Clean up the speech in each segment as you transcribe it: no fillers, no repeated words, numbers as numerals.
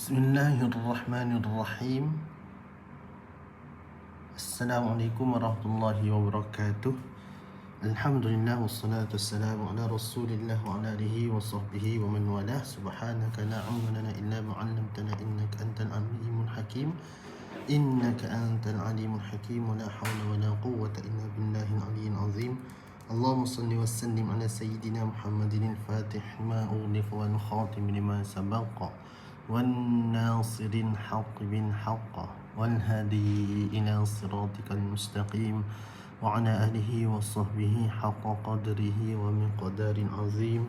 Bismillahirrahmanirrahim. Assalamualaikum warahmatullahi wabarakatuh. Alhamdulillah wassalatu wassalamu ala Rasulillah wa ala alihi wa sahbihi wa man walah. Subhanaka la ilma lana illa ma 'allamtana innaka antal alimul hakim. Innaka antal alimul hakim wa la hawla wa la quwwata illa billahil aliyyil azim. Allahumma salli wa sallim ala sayyidina Muhammadin al-Fatih ma ughliq wal khatim lima sabaqa والناصر الحق بالحق والهادي إلى صراطك المستقيم وعلى آله وصحبه حق قدره ومقدار عظيم.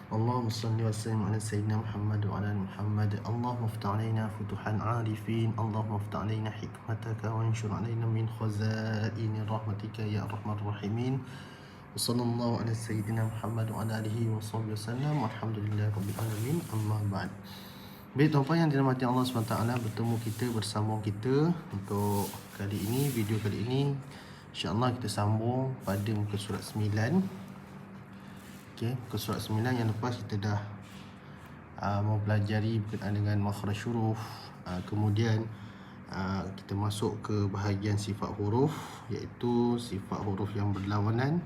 اللهم صل وسلم على سيدنا محمد وعلى آل محمد. اللهم افتح علينا فتوح العارفين. اللهم افتح علينا حكمتك وانشر علينا من خزائن رحمتك يا أرحم الراحمين. وصلى الله على سيدنا محمد وعلى آله وصحبه وسلم والحمد لله رب العالمين. أما بعد. Baik tuan-tuan yang dirahmati Allah SWT, bertemu kita, bersambung kita untuk kali ini, video kali ini insya-Allah kita sambung pada muka surat 9. Okey, muka surat 9 yang lepas kita dah mempelajari berkenaan dengan makhraj huruf. Kemudian kita masuk ke bahagian sifat huruf, iaitu sifat huruf yang berlawanan,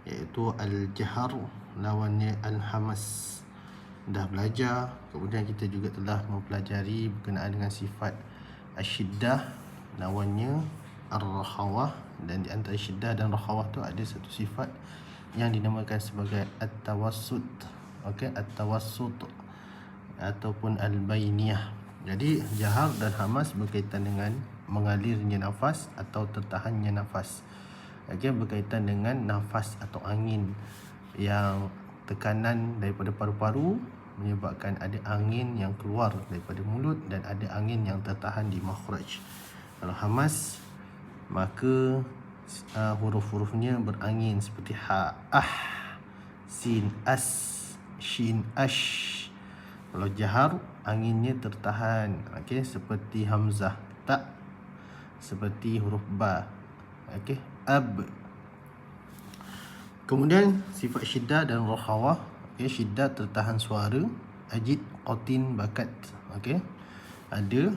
iaitu al-jahr lawannya al-hamas. Dah belajar. Kemudian kita juga telah mempelajari berkenaan dengan sifat asyiddah lawannya ar-rakhawah, dan di antara syiddah dan rakhawah tu ada satu sifat yang dinamakan sebagai at-tawassut. Okey, at-tawassut ataupun al-bainiyah. Jadi jahar dan hamas berkaitan dengan mengalirnya nafas atau tertahannya nafas. Okey, berkaitan dengan nafas atau angin yang tekanan daripada paru-paru menyebabkan ada angin yang keluar daripada mulut dan ada angin yang tertahan di makhraj. Kalau hamas, maka huruf-hurufnya berangin seperti ha, ah, sin, as, shin, ash. Kalau jahar, anginnya tertahan, okey, seperti hamzah, ta, seperti huruf ba, okey, ab. Kemudian sifat syiddah dan rakhawah. Okey, syiddah tertahan suara, ajid, qatin, bakat. Okey, ada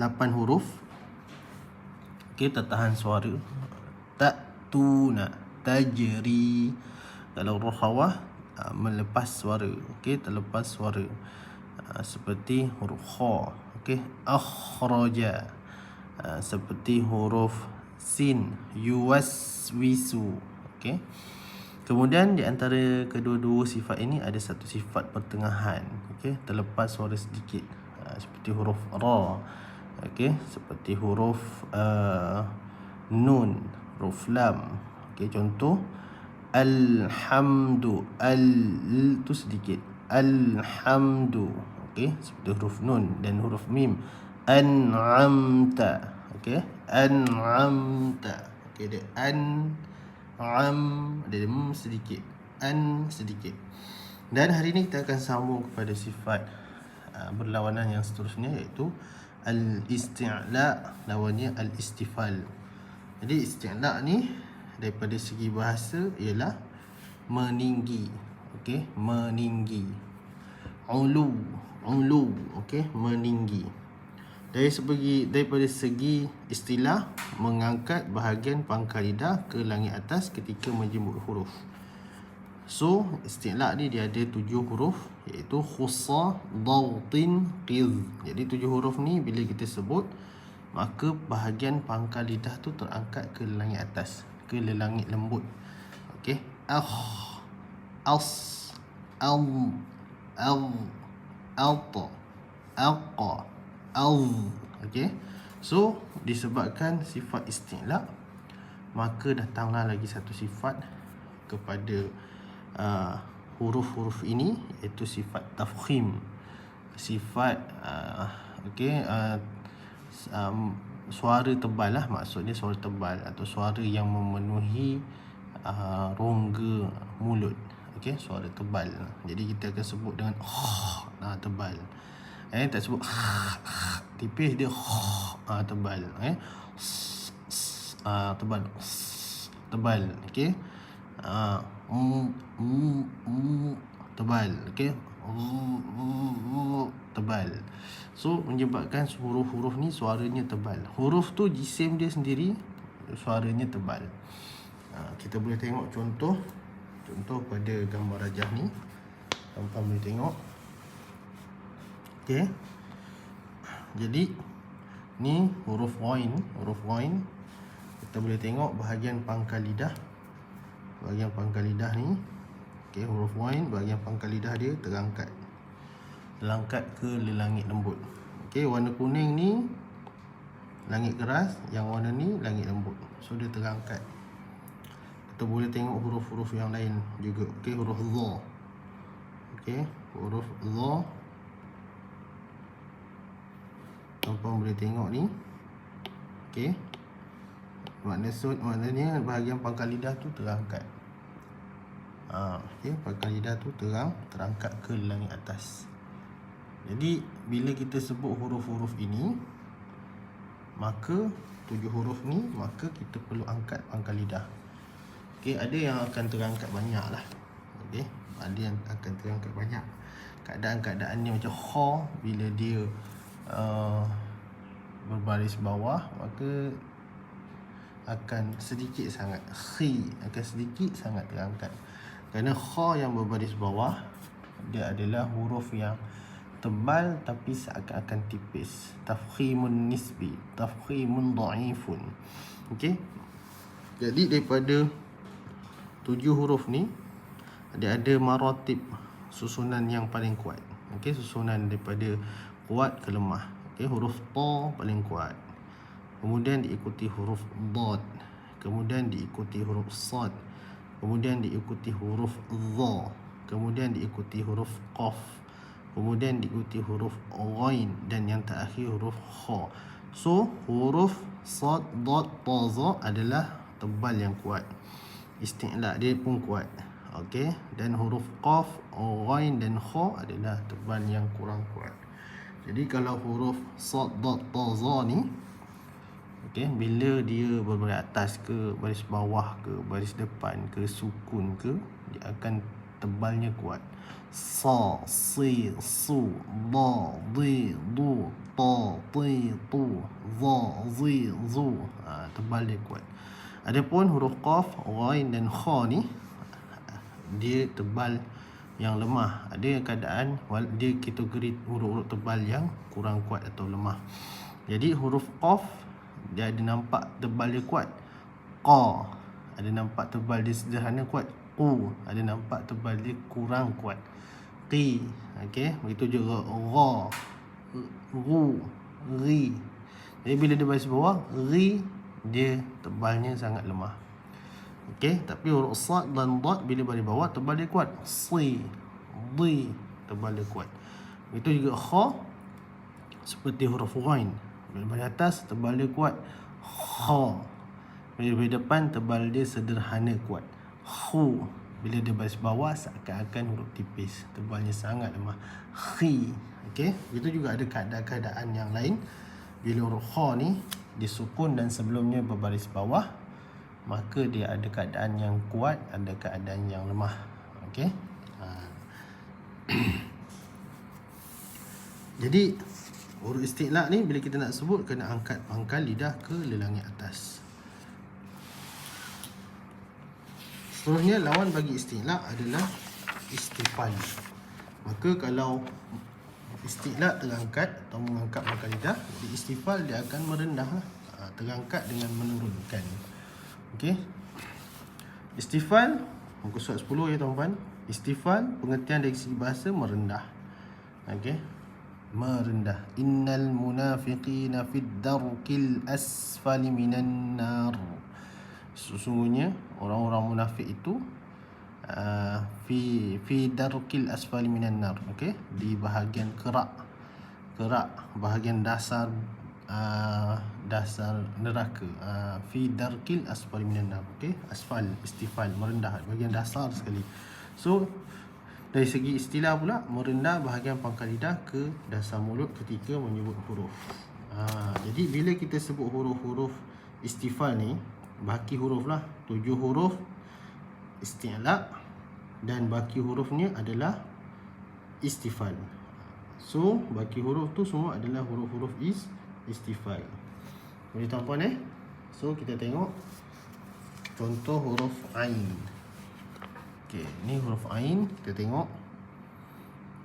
8 huruf. Okey, tertahan suara. Ta, tu, na, tajri. Kalau rakhawah, melepas suara. Okey, terlepas suara. Seperti huruf kha. Okey, akhraja. Seperti huruf sin, yuwaswisu. Okey. Kemudian di antara kedua-dua sifat ini ada satu sifat pertengahan. Okey, terlepas suara sedikit. Seperti huruf ra. Okey, seperti huruf nun, huruf lam. Okey, contoh alhamdu, al tu sedikit. Alhamdu. Okey, seperti huruf nun dan huruf mim. An'amta. Okey, an'amta. Okey, dia an, am, ada sedikit, an sedikit. Dan hari ini kita akan sambung kepada sifat berlawanan yang seterusnya, iaitu al-isti'la lawannya al-istifal. Jadi isti'la ni daripada segi bahasa ialah meninggi. Okey, meninggi. Ulu, ulu, okey, meninggi. Daripada segi istilah, mengangkat bahagian pangkal lidah ke langit atas ketika menjemput huruf. So, istilah ni dia ada 7 huruf, iaitu khussa, dawtin, qidh. Jadi 7 huruf ni bila kita sebut, maka bahagian pangkal lidah tu terangkat ke langit atas, ke langit lembut. Okey, as, al, alta, alqa, okey. So disebabkan sifat isti'la, maka datanglah lagi satu sifat kepada huruf-huruf ini, iaitu sifat tafkhim. Sifat suara tebal lah, maksudnya suara tebal atau suara yang memenuhi rongga mulut. Okey, suara tebal. Jadi kita akan sebut dengan tebal. Tak sebut tipis, dia tebal. Tebal. Tebal. Okey. Tebal. Okey. tebal. So menyebabkan huruf-huruf ni suaranya tebal. Huruf tu jisim dia sendiri suaranya tebal. Kita boleh tengok contoh pada gambar rajah ni. Tuan-tuan boleh tengok. Okey. Jadi ni huruf ghain. Kita boleh tengok bahagian pangkal lidah. Bahagian pangkal lidah ni, okey, huruf ghain, bahagian pangkal lidah dia terangkat ke langit lembut. Okey, warna kuning ni langit keras, yang warna ni langit lembut. So dia terangkat. Kita boleh tengok huruf-huruf yang lain juga. Okey, huruf dha. Okey, huruf dha. Tuan-tuan boleh tengok ni. Okey. Maknanya bahagian pangkal lidah tu terangkat. Okey, pangkal lidah tu terangkat ke langit atas. Jadi bila kita sebut huruf-huruf ini, maka 7 huruf ni, maka kita perlu angkat pangkal lidah. Okey, ada yang akan terangkat banyak lah. Okey, ada yang akan terangkat banyak. Keadaan-keadaan ni macam kha, bila dia berbaris bawah, maka akan sedikit sangat, khi akan sedikit sangat terangkat. Kerana kha yang berbaris bawah, dia adalah huruf yang tebal tapi seakan-akan tipis. Tafkhimun nisbi, tafkhimun dha'ifun. Okey. Jadi daripada 7 huruf ni, ada maratib, susunan yang paling kuat. Okey, susunan daripada kuat ke lemah. Okey, huruf ta paling kuat. Kemudian diikuti huruf dad, kemudian diikuti huruf sad, kemudian diikuti huruf dha, kemudian diikuti huruf qaf, kemudian diikuti huruf ghain, dan yang terakhir huruf kha. So huruf sad, dad, ta, za adalah tebal yang kuat. Isti'la dia pun kuat. Okey, dan huruf qaf, ghain dan kha adalah tebal yang kurang kuat. Jadi kalau huruf sad, dad, ta, za ni, okey, bila dia berbaris atas ke baris bawah ke baris depan ke sukun ke, dia akan tebalnya kuat. Sa, si, su, da, di, du, ta, ti, tu, za, zi, zu. Tebal dia kuat. Adapun huruf qaf, ghain dan kha ni, dia tebal yang lemah. Ada keadaan dia kategori huruf-huruf tebal yang kurang kuat atau lemah. Jadi huruf qaf, dia ada nampak tebal dia kuat. Qa ada nampak tebal dia sederhana kuat. Qu ada nampak tebal dia kurang kuat. Qi, okey, begitu juga gha, ru, ri. Jadi bila dia baris bawah, ri, dia tebalnya sangat lemah. Okey, tapi huruf sad dan dad bila baris bawah tebal dia kuat. Si, di, tebal dia kuat. Begitu juga kha, seperti huruf ghain, bila baris atas tebal dia kuat. Kha, bila baris depan tebal dia sederhana kuat. Khu, bila dia baris bawah seakan-akan huruf tipis, tebalnya sangat lemah. Khi. Okey, begitu juga ada keadaan-keadaan yang lain. Bila huruf kha ni disukun dan sebelumnya berbaris bawah, maka dia ada keadaan yang kuat, ada keadaan yang lemah. Okey. Jadi huruf isti'la ni bila kita nak sebut, kena angkat pangkal lidah ke lelangit atas. Seterusnya, lawan bagi isti'la adalah istifal. Maka kalau isti'la terangkat atau mengangkat pangkal lidah, di istifal dia akan merendah, terangkat dengan menurunkan. Okey. Istifal, muka surat 10 ya tuan-tuan. Istifal pengertian dari segi bahasa merendah. Okey. Merendah. Innal munafiqina fid darkil asfali minan nar. Sesungguhnya orang-orang munafik itu fi darkil asfali minan nar. Okey, di bahagian kerak bahagian dasar neraka. Fi darkil asfali minan nar. Okey, asfal, istifal, merendah, bahagian dasar sekali. So dari segi istilah pula, merendah bahagian pangkal lidah ke dasar mulut ketika menyebut huruf. Jadi bila kita sebut huruf-huruf istifal ni, baki huruf lah, 7 huruf isti'la, dan baki hurufnya adalah istifal. So baki huruf tu semua adalah huruf-huruf istifal. Boleh tuan-puan So kita tengok contoh huruf ain. Okey, ni huruf ain, kita tengok.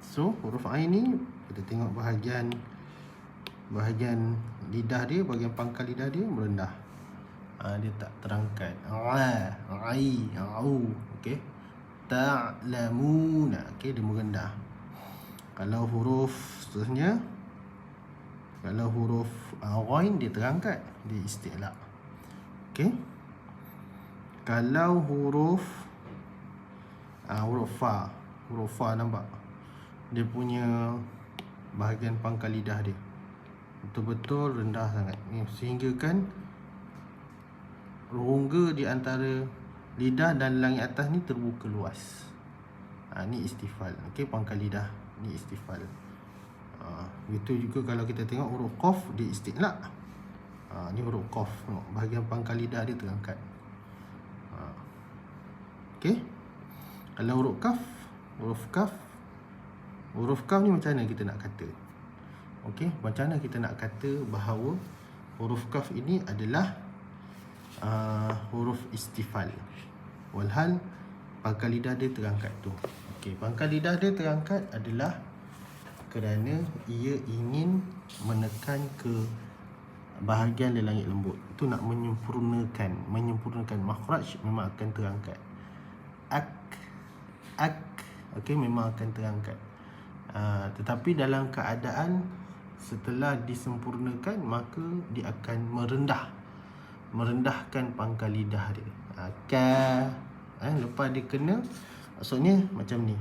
So huruf ain ni kita tengok bahagian lidah dia, bahagian pangkal lidah dia merendah. Dia tak terangkat. Ai, au. Okey. Ta'lamuna. Okey, dia merendah. Kalau huruf seterusnya, kalau huruf ghain dia terangkat, dia isti'la. Okey. Kalau huruf fa nampak. Dia punya bahagian pangkal lidah dia betul-betul rendah sangat. Ni sehingga kan rongga di antara lidah dan langit atas ni terbuka luas. Ni istifal. Okey, pangkal lidah ni istifal. Begitu juga kalau kita tengok huruf qaf, dia isti'la. Ni huruf qaf, bahagian pangkal lidah dia terangkat. Okey. Kalau huruf kaf ni macam mana kita nak kata? Okey, macam mana kita nak kata bahawa huruf kaf ini adalah huruf istifal, walhal pangkal lidah dia terangkat tu. Okey, pangkal lidah dia terangkat adalah kerana ia ingin menekan ke bahagian langit lembut. Itu nak menyempurnakan makhraj, memang akan terangkat. Okey, memang akan terangkat. Tetapi dalam keadaan setelah disempurnakan, maka dia akan merendahkan pangkal lidah dia. Lepas dia kena, maksudnya macam ni.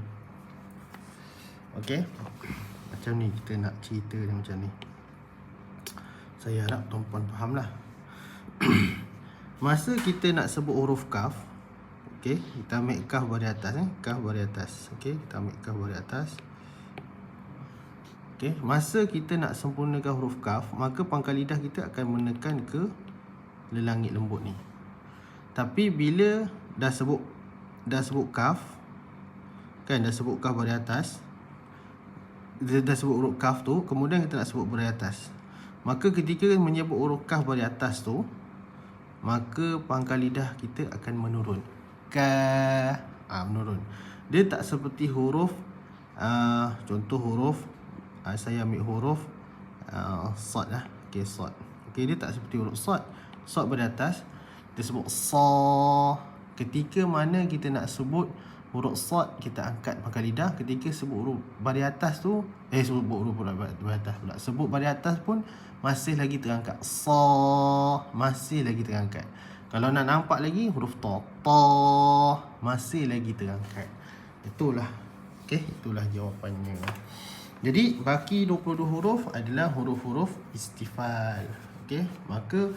Okey, macam ni kita nak cerita dia macam ni. Saya harap tuan-puan faham lah. Masa kita nak sebut huruf kaf, okey, kita ambil kaf baris atas. Kaf baris atas. Okey, kita ambil kaf baris atas. Okey, masa kita nak sempurnakan huruf kaf, maka pangkal lidah kita akan menekan ke lelangit lembut ni. Tapi bila dah sebut kaf, kan, dah sebut kaf baris atas, dah sebut huruf kaf tu, kemudian kita nak sebut baris atas. Maka ketika menyebut huruf kaf baris atas tu, maka pangkal lidah kita akan menurun. Menurun. Dia tak seperti huruf contoh huruf saya ambil huruf sad lah. Okey, sad. Okey, dia tak seperti huruf sad. Sad baris atas, dia sebut sa. Ketika mana kita nak sebut huruf sad, kita angkat pangkal lidah. Ketika sebut huruf baris atas tu, sebut huruf baris atas pula. Sebut baris atas pun masih lagi terangkat. Sa, masih lagi terangkat. Kalau nak nampak lagi, huruf ta, masih lagi terangkat. Itulah. Okey, itulah jawapannya. Jadi baki 22 huruf adalah huruf-huruf istifal. Okey, maka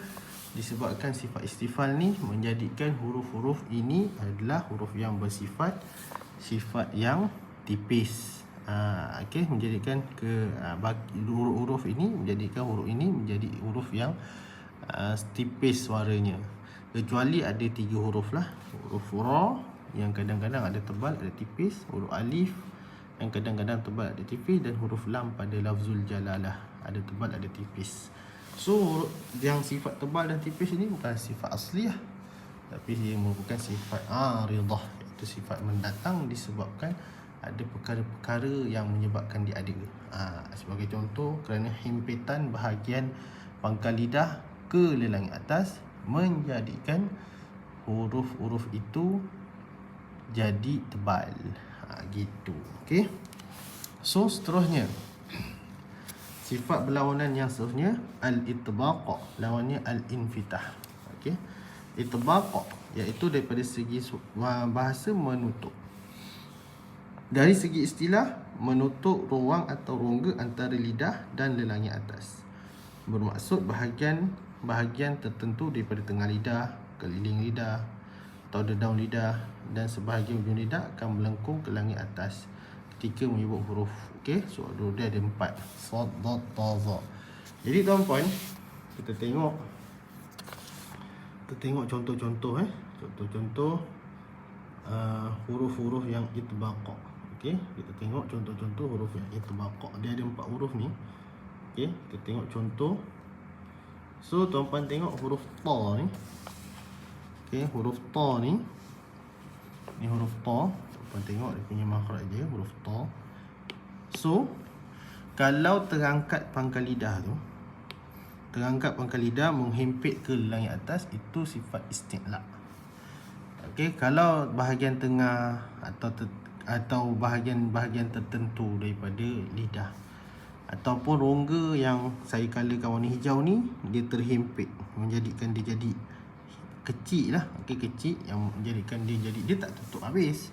disebabkan sifat istifal ni menjadikan huruf-huruf ini adalah huruf yang bersifat yang tipis. Okey, menjadikan huruf-huruf ini menjadikan huruf ini menjadi huruf yang tipis suaranya. Kecuali ada 3 huruf lah. Huruf ra yang kadang-kadang ada tebal, ada tipis. Huruf alif yang kadang-kadang tebal, ada tipis. Dan huruf lam pada lafzul jalalah, ada tebal, ada tipis. So yang sifat tebal dan tipis ini bukan sifat asliah, tapi dia merupakan sifat aridah, iaitu sifat mendatang disebabkan ada perkara-perkara yang menyebabkan dia ada. Sebagai contoh, kerana himpitan bahagian pangkal lidah ke lelangit atas menjadikan huruf-huruf itu jadi tebal. Gitu. Okey. So seterusnya, sifat berlawanan yang seterusnya al-itbaq, lawannya al-infitah. Okey. Itbaq iaitu daripada segi bahasa menutup. Dari segi istilah, menutup ruang atau rongga antara lidah dan lelangit atas. Bermaksud bahagian tertentu daripada tengah lidah, keliling lidah atau daun lidah dan sebahagian ujung lidah akan melengkung ke langit atas ketika menyebut huruf. Okey, so dia ada 4. Sad, dad, ta, za. Jadi tuan-puan, kita tengok contoh-contoh contoh-contoh huruf-huruf yang itbaq. Okey, kita tengok contoh-contoh huruf yang itbaq. Dia ada 4 huruf ni. Okey, kita tengok contoh. So tuan-puan tengok huruf ta ni. Okey, huruf ta ni. Ni huruf ta. Tuan-puan tengok dia punya makhraj dia, huruf ta. So kalau terangkat pangkal lidah tu, terangkat pangkal lidah menghimpit ke langit atas, itu sifat isti'la. Okey, kalau bahagian tengah atau bahagian tertentu daripada lidah ataupun rongga yang saya colourkan warna hijau ni, dia terhimpit, menjadikan dia jadi kecil lah. Okey, kecil yang menjadikan dia jadi, dia tak tutup habis,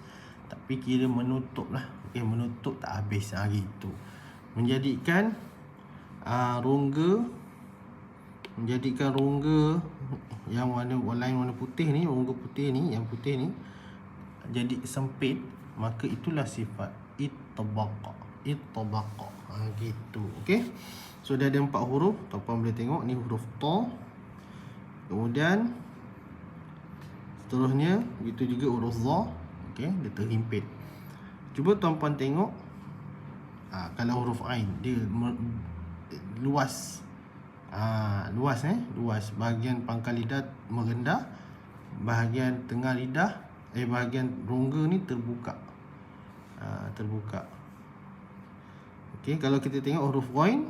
tapi kira menutup lah. Okey, menutup tak habis gitu. Menjadikan rongga yang warna putih ni, rongga putih ni, yang putih ni jadi sempit, maka itulah sifat itbaq. Gitu. Okey. So dia ada 4 huruf. Tuan-puan boleh tengok ni huruf ta. Kemudian seterusnya itu juga huruf za. Okey, dia terhimpit. Cuba tuan-puan tengok kalau huruf ain, dia luas. Luas. Bahagian pangkal lidah merendah, bahagian tengah lidah, bahagian rongga ni terbuka. Terbuka. Okey, kalau kita tengok huruf ghain,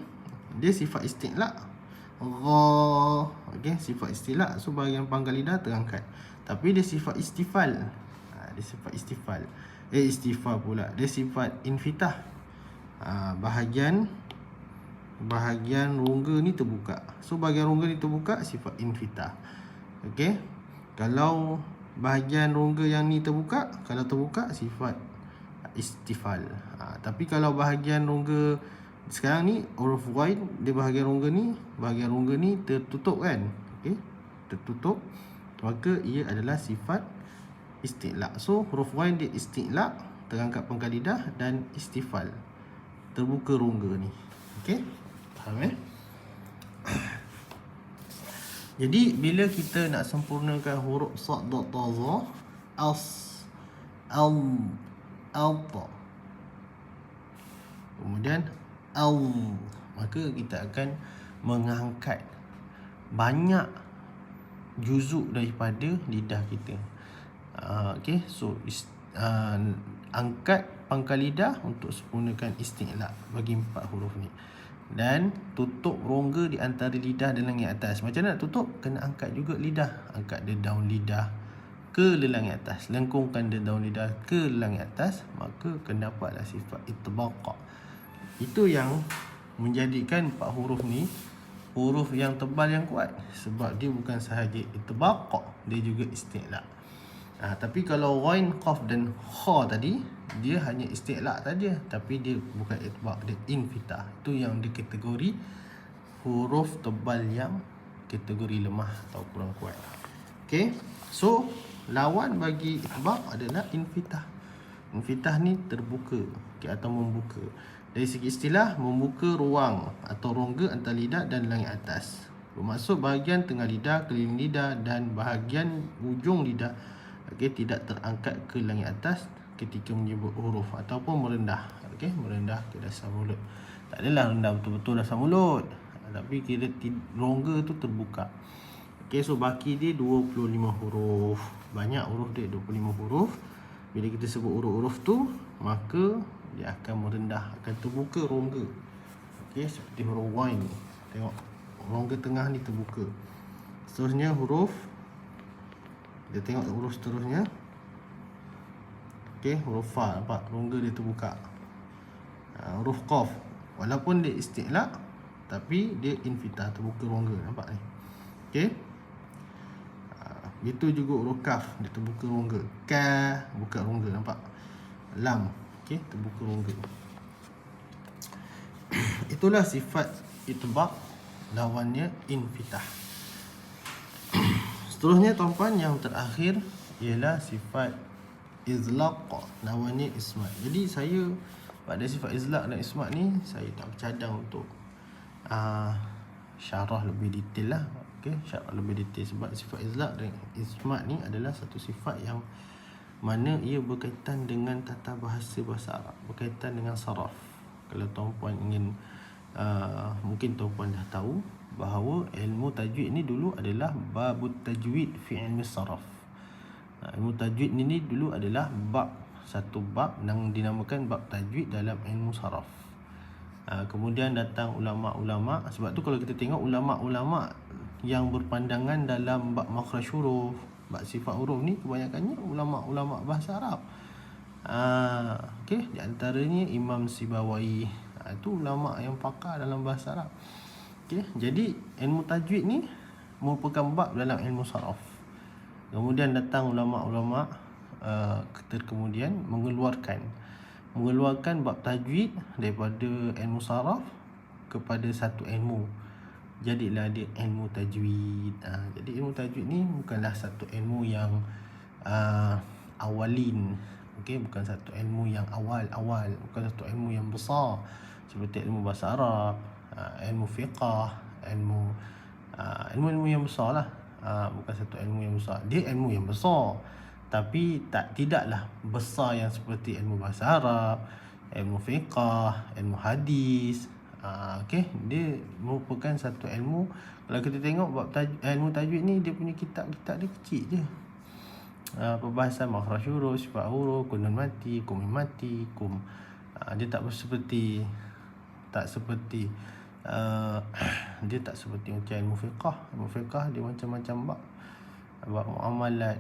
dia sifat isti'la. Gha. Okey, sifat isti'la. So bahagian pangkal lidah terangkat. Tapi dia sifat istifal. Dia sifat istifal. Istifal pula. Dia sifat infitah. Bahagian rongga ni terbuka. So bahagian rongga ni terbuka, sifat infitah. Okey. Kalau bahagian rongga yang ni terbuka, kalau terbuka sifat istifal. Tapi kalau bahagian rongga sekarang ni huruf ghain, dia bahagian rongga ni tertutup kan. Okey, tertutup, maka ia adalah sifat isti'la. So huruf ghain dia isti'la, terangkat pangkal lidah, dan istifal, terbuka rongga ni. Okey, faham Jadi bila kita nak sempurnakan huruf sad, dad, ta, za, ta, kemudian maka kita akan mengangkat banyak juzuk daripada lidah kita. Okey, so angkat pangkal lidah untuk sempurnakan isti'la bagi 4 huruf ni, dan tutup rongga di antara lidah dan langit atas. Macam mana nak tutup? Kena angkat juga lidah. Angkat dia daun lidah ke langit atas, lengkungkan dia daun lidah ke langit atas, maka kena dapatlah sifat itbaq. Itu yang menjadikan 4 huruf ni huruf yang tebal, yang kuat, sebab dia bukan sahaja itbaq, dia juga isti'la. Tapi kalau ghain, qaf dan kha tadi, dia hanya isti'la saja, tapi dia bukan itbaq, dia infitah. Itu yang dikategori huruf tebal yang kategori lemah atau kurang kuat. Okey, so lawan bagi itbaq adalah infitah. Infitah ni terbuka, atau membuka. Dari segi istilah, membuka ruang atau rongga antara lidah dan langit atas, bermaksud bahagian tengah lidah, keliling lidah dan bahagian ujung lidah, tidak terangkat ke langit atas ketika menyebut huruf, ataupun merendah. Merendah ke dasar mulut. Tak adalah rendah betul-betul dasar mulut, tapi kira rongga tu terbuka. So baki dia 25 huruf. Banyak huruf dia, 25 huruf. Bila kita sebut huruf-huruf tu, maka dia akan merendah, akan terbuka rongga. Seperti huruf ghain ni. Tengok, rongga tengah ni terbuka. Seterusnya huruf, kita tengok huruf seterusnya. Huruf fa, nampak rongga dia terbuka. Huruf qaf, walaupun dia isti'la, tapi dia infitah, terbuka rongga, nampak ni. Itu juga huruf kaf, dia terbuka rongga. Ka, buka rongga, nampak. Lam, terbuka rongga. Itulah sifat itbaq, lawannya infitah. Seterusnya tuan-puan, yang terakhir ialah sifat izlaq, lawannya ismat. Jadi saya pada sifat izlaq dan ismat ni, saya tak bercadang untuk syarah lebih detail lah. Syarah lebih detail, sebab sifat izlaq dan ismat ni adalah satu sifat yang mana ia berkaitan dengan tata bahasa Arab, berkaitan dengan saraf. Kalau tuan-puan ingin mungkin tuan-puan dah tahu bahawa ilmu tajwid ni dulu adalah babut tajwid fi ilmi saraf. Ilmu tajwid ni dulu adalah satu bab yang dinamakan bab tajwid dalam ilmu saraf. Kemudian datang ulama-ulama. Sebab tu kalau kita tengok ulama-ulama yang berpandangan dalam bab makhraj huruf, bab sifat huruf ni kebanyakannya ulama-ulama bahasa Arab. Di antaranya Imam Sibawai. Itu ulama yang pakar dalam bahasa Arab. Jadi ilmu tajwid ni merupakan bab dalam ilmu saraf. Kemudian datang ulama-ulama kemudian mengeluarkan bab tajwid daripada ilmu saraf kepada satu ilmu. Jadilah dia ilmu tajwid. Jadi ilmu tajwid ni bukanlah satu ilmu yang awalin. Bukan satu ilmu yang awal-awal, bukan satu ilmu yang besar seperti ilmu bahasa Arab, ilmu fiqah, ilmu yang besar lah. Bukan satu ilmu yang besar. Dia ilmu yang besar, tapi tidaklah besar yang seperti ilmu bahasa Arab, ilmu fiqah, ilmu hadis. Dia merupakan satu ilmu. Kalau kita tengok ilmu tajwid ni, dia punya kitab-kitab dia kecil je. Perbahasan makhraj huruf, sifat huruf, kunun mati, kumim mati, dia tak seperti dia tak seperti macam ilmu fiqah. Ilmu fiqah dia macam-macam bab muamalat,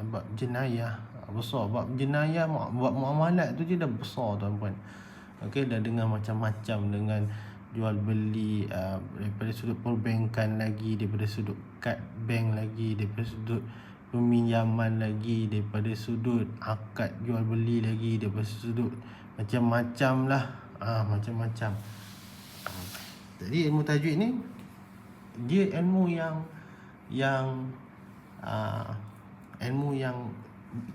bab jenayah besar. Bab jenayah, bab muamalat tu je dah besar tuan-puan. Dah dengan macam-macam, dengan jual beli daripada sudut perbankan lagi, daripada sudut kad bank lagi, daripada sudut peminjaman lagi, daripada sudut akad jual beli lagi, daripada sudut macam-macam lah. Macam-macam. Jadi ilmu tajwid ni dia ilmu yang ilmu yang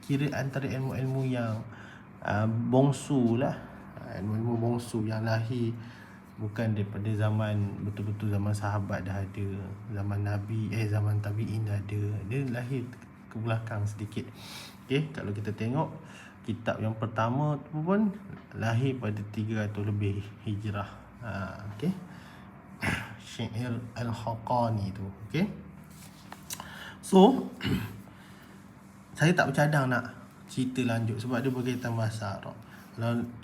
kira antara ilmu-ilmu yang bongsu lah. Ilmu-ilmu bongsu yang lahir bukan daripada zaman betul-betul zaman sahabat dah ada, zaman Nabi, zaman tabi'in dah ada. Dia lahir ke belakang sedikit. Kalau kita tengok kitab yang pertama tu pun lahir pada 300 lebih Hijrah. Syair Al-Khaqani tu. So saya tak bercadang nak cerita lanjut sebab dia berkaitan bahasa Arab.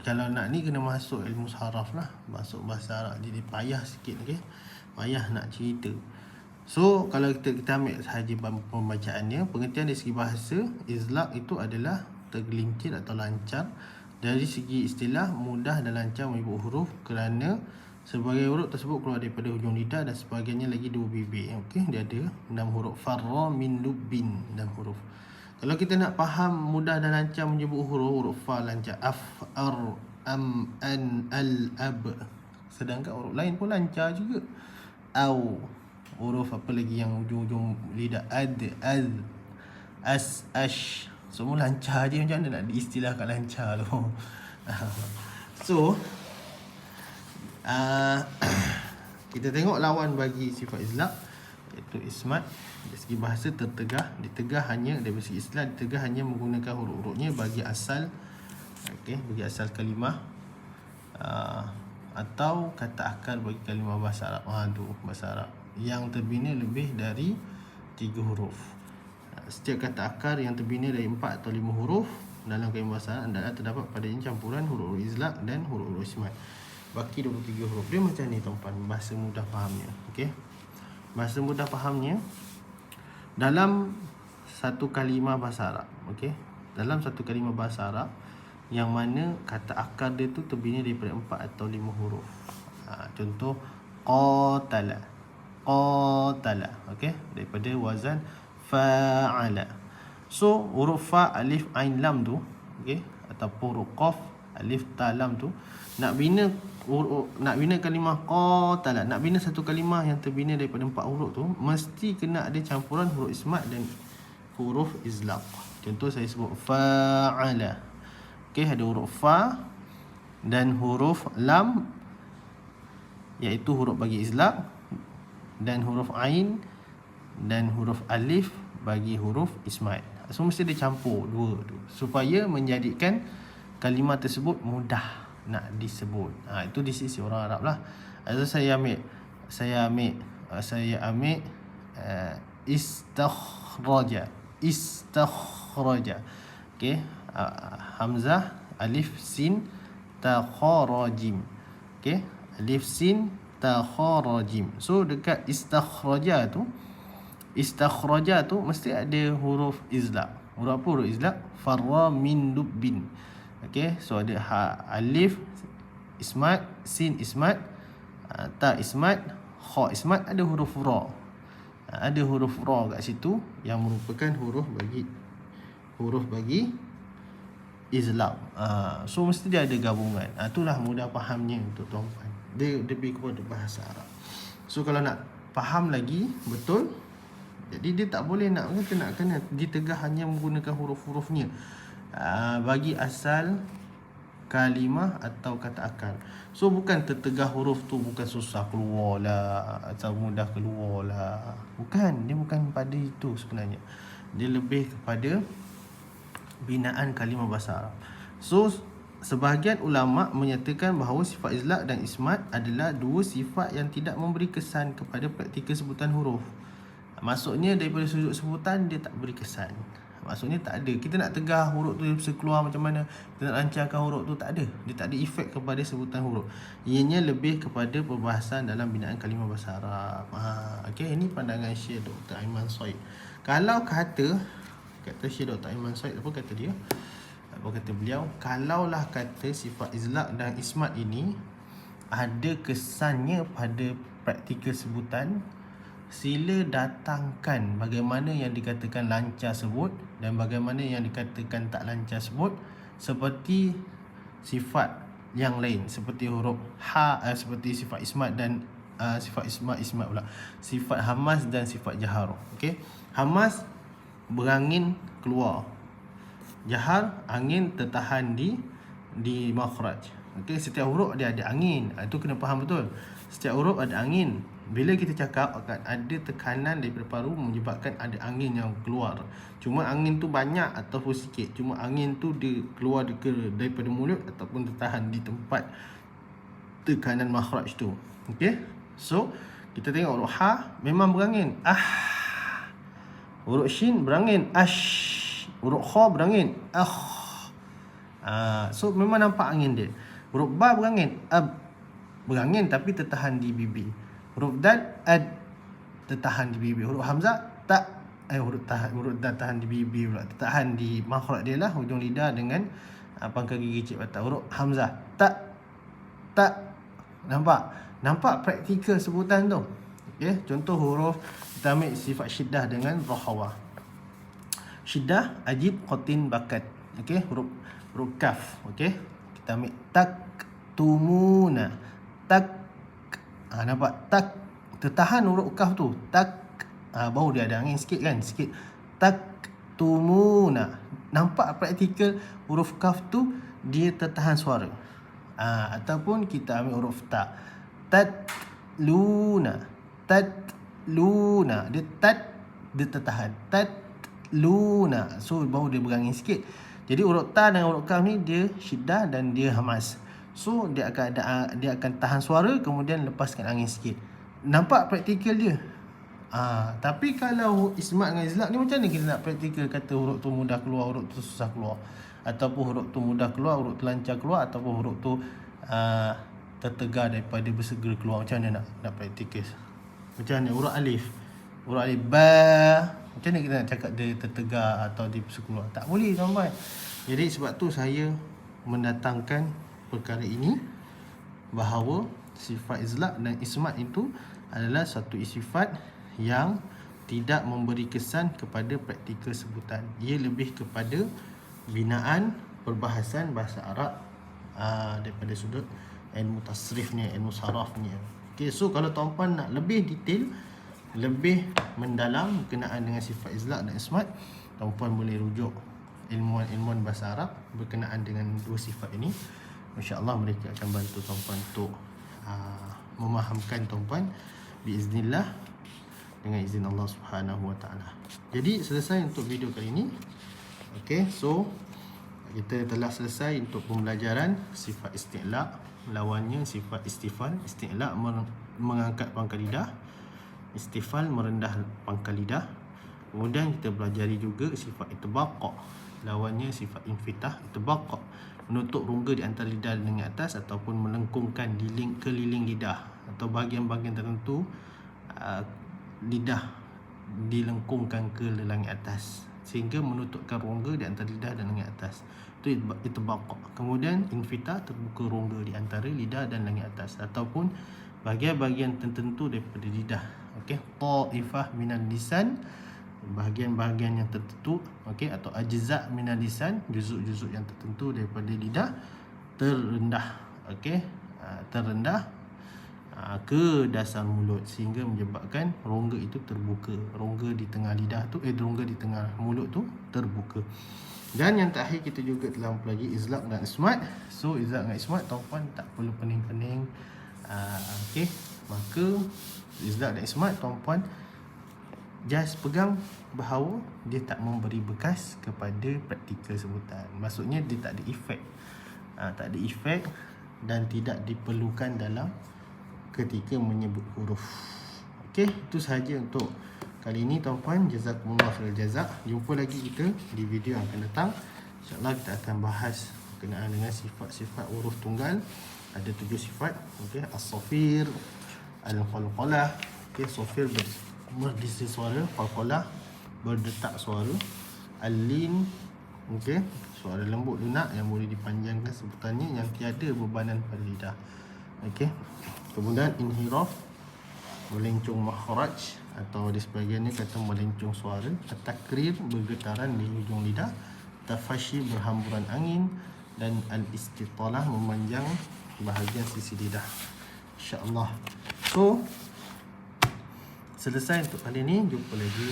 Kalau nak ni kena masuk ilmu saraf lah, masuk bahasa Arab. Jadi payah sikit, payah nak cerita. So kalau kita ambil sahaja pembacaannya, pengertian dari segi bahasa, izlaq itu adalah tergelincir atau lancar. Dari segi istilah, mudah dan lancar menyebut huruf kerana sebagai huruf tersebut keluar daripada hujung lidah dan sebagainya lagi 2 bibir. Dia ada 6 huruf. Farra min lubbin, 6 huruf. Kalau kita nak faham mudah dan lancar menyebut huruf fa lancar, af, ar, am, an, al, ab. Sedangkan huruf lain pun lancar juga. Au, huruf apa lagi yang ujung-ujung lidah, ad, az, as, ash, semua lancar je. Macam mana nak diistilahkan lancar tu? So kita tengok lawan bagi sifat izlaq, iaitu ismat. Dari segi bahasa ditegah hanya, dari segi istilah ditegah hanya menggunakan huruf-hurufnya bagi asal bagi asal kalimah atau kata akar bagi kalimah bahasa Arab. Bahasa Arab yang terbina lebih dari 3 huruf. Setiap kata akar yang terbina dari 4 atau 5 huruf dalam kalimah bahasa Arab adalah terdapat padanya campuran huruf-huruf izlaq dan huruf-huruf ismat. Baki 23 huruf. Dia macam ni tuan-puan, bahasa mudah fahamnya. Bahasa mudah fahamnya, dalam satu kalimah bahasa Arab, dalam satu kalimah bahasa Arab yang mana kata akar dia tu terbina daripada 4 atau 5 huruf. Contoh qatala, daripada wazan fa'ala. So huruf fa, alif, ain, lam tu, ataupun huruf qaf, alif, ta, lam tu, nak bina kalimah qatala, nak bina satu kalimah yang terbina daripada 4 huruf tu, mesti kena ada campuran huruf ismat dan huruf izlaq. Contoh saya sebut fa'ala. Ada huruf fa dan huruf lam, iaitu huruf bagi izlaq, dan huruf ain dan huruf alif bagi huruf ismat. So mesti dia campur dua tu supaya menjadikan kalimah tersebut mudah nak disebut. Itu di sisi orang Arab lah. So saya ambil istakhraja. Okey, hamzah, alif, sin, ta, kha, ra, jim. Okey, alif, sin, ta, kha, ra, jim. So dekat istakhraja tu mesti ada huruf izlaq. Huruf apa huruf izlaq? Farra min dubbin. Okey, so ada alif ismat, sin ismat, ta ismat, kha ismat, ada huruf ra. Ada huruf ra kat situ yang merupakan huruf bagi izlaq. So mesti dia ada gabungan. Itulah mudah fahamnya untuk tuan-tuan. Dia lebih kepada bahasa Arab. So kalau nak faham lagi betul, jadi dia tak boleh nak kena ditegah hanya menggunakan huruf-hurufnya. Bagi asal kalimah atau kata akal. So bukan tertegah huruf tu bukan susah keluar lah atau mudah keluar lah. Bukan, dia bukan pada itu sebenarnya. Dia lebih kepada binaan kalimah bahasa Arab. So sebahagian ulama menyatakan bahawa sifat izlaq dan ismat adalah dua sifat yang tidak memberi kesan kepada praktikal sebutan huruf. Maksudnya daripada sudut sebutan dia tak beri kesan. Maksudnya tak ada. Kita nak tegah huruf tu bisa keluar macam mana, kita nak lancarkan huruf tu, tak ada. Dia tak ada efek kepada sebutan huruf. Ianya lebih kepada perbahasan dalam binaan kalimah bahasa Arab. Okey, ini pandangan Syekh Dr. Aiman Said. Kalau kata Syekh Dr. Aiman Said, apa kata dia? Apa kata beliau? Kalaulah kata sifat izlaq dan ismat ini ada kesannya pada praktikal sebutan, sila datangkan bagaimana yang dikatakan lancar sebut dan bagaimana yang dikatakan tak lancar sebut, seperti sifat yang lain, seperti huruf seperti sifat ismat dan sifat ismat pula, sifat hamas dan sifat jahar. Okey, hamas berangin keluar, jahar angin tertahan di makhraj. Okey, setiap huruf dia ada angin. Itu kena faham betul. Setiap huruf ada angin. Bila kita cakap akan ada tekanan daripada paru menyebabkan ada angin yang keluar. Cuma angin tu banyak ataupun sikit. Cuma angin tu dia keluar daripada mulut ataupun tertahan di tempat tekanan makhraj tu. Okey. So kita tengok huruf ha memang berangin. Huruf shin berangin. Huruf kha berangin. So memang nampak angin dia. Huruf ba berangin. Berangin tapi tertahan di bibir. Huruf dal tertahan di bibir. Huruf hamzah huruf dal tahan di bibir pula, tertahan di makhraj dia lah, hujung lidah dengan pangkal gigi cik batas. Huruf hamzah tak nampak praktikal sebutan tu. Okey, contoh huruf kita ambil sifat syiddah dengan rahawah. Syiddah, ajib, qatin, bakat. Okey, huruf kaf. Okey, kita ambil taktumuna. Nampak tak tertahan huruf kaf tu. Baru dia ada angin sikit kan, sikit. Taktumuna. Nampak praktikal huruf kaf tu dia tertahan suara. Ataupun kita ambil huruf ta. Tatluna. Dia tertahan. Tatluna. So baru dia berangin sikit. Jadi huruf ta dan huruf kaf ni dia syiddah dan dia hamas. So dia akan tahan suara kemudian lepaskan angin sikit. Nampak praktikal dia. Tapi kalau ismat dengan izlaq ni macam mana kita nak praktikal kata huruf tu mudah keluar, huruf tu susah keluar, ataupun huruf tu mudah keluar, huruf tu lancar keluar, ataupun huruf tu tertegar daripada bersegera keluar. Macam mana nak praktikal? Macam mana huruf alif ba, macam mana kita nak cakap dia tertegar atau dia bersegera keluar? Tak boleh tuan-tuan. Jadi sebab tu saya mendatangkan perkara ini, bahawa sifat izlaq dan ismat itu adalah satu sifat yang tidak memberi kesan kepada praktikal sebutan. Ia lebih kepada binaan perbahasan bahasa Arab daripada sudut ilmu tasrifnya, ilmu sarafnya. Okay, so kalau tuan-puan nak lebih detail, lebih mendalam berkenaan dengan sifat izlaq dan ismat, tuan-puan boleh rujuk ilmuwan-ilmuwan bahasa Arab berkenaan dengan dua sifat ini. InsyaAllah mereka akan bantu tuan-puan untuk memahamkan tuan-puan biiznillah dengan izin Allah Subhanahu Wa Taala. Jadi selesai untuk video kali ini. Okey, so kita telah selesai untuk pembelajaran sifat isti'la, lawannya sifat istifal. Isti'la mengangkat pangkal lidah, istifal merendah pangkal lidah. Kemudian kita pelajari juga sifat itbaq, lawannya sifat infitah. Itbaq menutup rongga di antara lidah dan lengan atas ataupun melengkungkan keliling lidah atau bahagian-bahagian tertentu lidah dilengkungkan ke lengan atas sehingga menutupkan rongga di antara lidah dan lengan atas. Itu itbaq. Kemudian infitah, terbuka rongga di antara lidah dan lengan atas ataupun bahagian-bahagian tertentu daripada lidah. Okey, taifah minan lisan, bahagian-bahagian yang tertentu, okey, atau ajza' minal lisan, juzuk-juzuk yang tertentu daripada lidah terendah, okey, terendah ke dasar mulut sehingga menyebabkan rongga itu terbuka. Rongga di tengah lidah tu rongga di tengah mulut tu terbuka. Dan yang terakhir kita juga telah mempelajari izlaq dan ismat. So izlaq dan ismat tuan-puan tak perlu pening-pening. Okey, maka izlaq dan ismat tuan-puan just pegang bahawa dia tak memberi bekas kepada praktikal sebutan. Maksudnya dia tak ada efek. Tak ada efek dan tidak diperlukan dalam ketika menyebut huruf. Okey, itu sahaja untuk kali ini tuan-puan. Jazakumullah khairul jazak. Jumpa lagi kita di video yang akan datang. InsyaAllah kita akan bahas berkenaan dengan sifat-sifat huruf tunggal. Ada 7 sifat. Okey, as-safir, al-qalqalah. Okey, safir berdisi suara, qalqalah berdetak suara, al-lin, okey, suara lembut lunak yang boleh dipanjangkan sebutannya, yang tiada bebanan pada lidah. Okey. Kemudian inhiraf, melencong makhraj atau di sebahagiannya kata melencong suara, at-takrir, bergetaran di hujung lidah, tafashi, berhamburan angin, dan al-istitalah, memanjang bahagian sisi lidah. InsyaAllah. So selesai untuk kali ini. Jumpa lagi.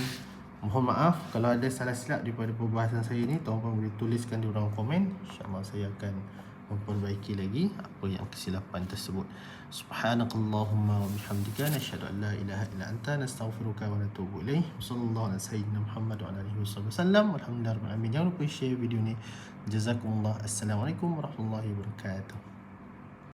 Mohon maaf kalau ada salah silap daripada perbahasan saya ni, tuan-tuan boleh tuliskan di ruang komen. InsyaAllah saya akan memperbaiki lagi apa yang kesilapan tersebut. Subhanakallahumma wa bihamdika, nasyhadu an la ilaha illa anta, nastaghfiruka wa natubu ilaih. Wassallallahu ala sayyidina Muhammad wa ala alihi wasallam. Alhamdulillahirabbil alamin. Jangan lupa share video ni. Jazakumullah. Assalamualaikum warahmatullahi wabarakatuh.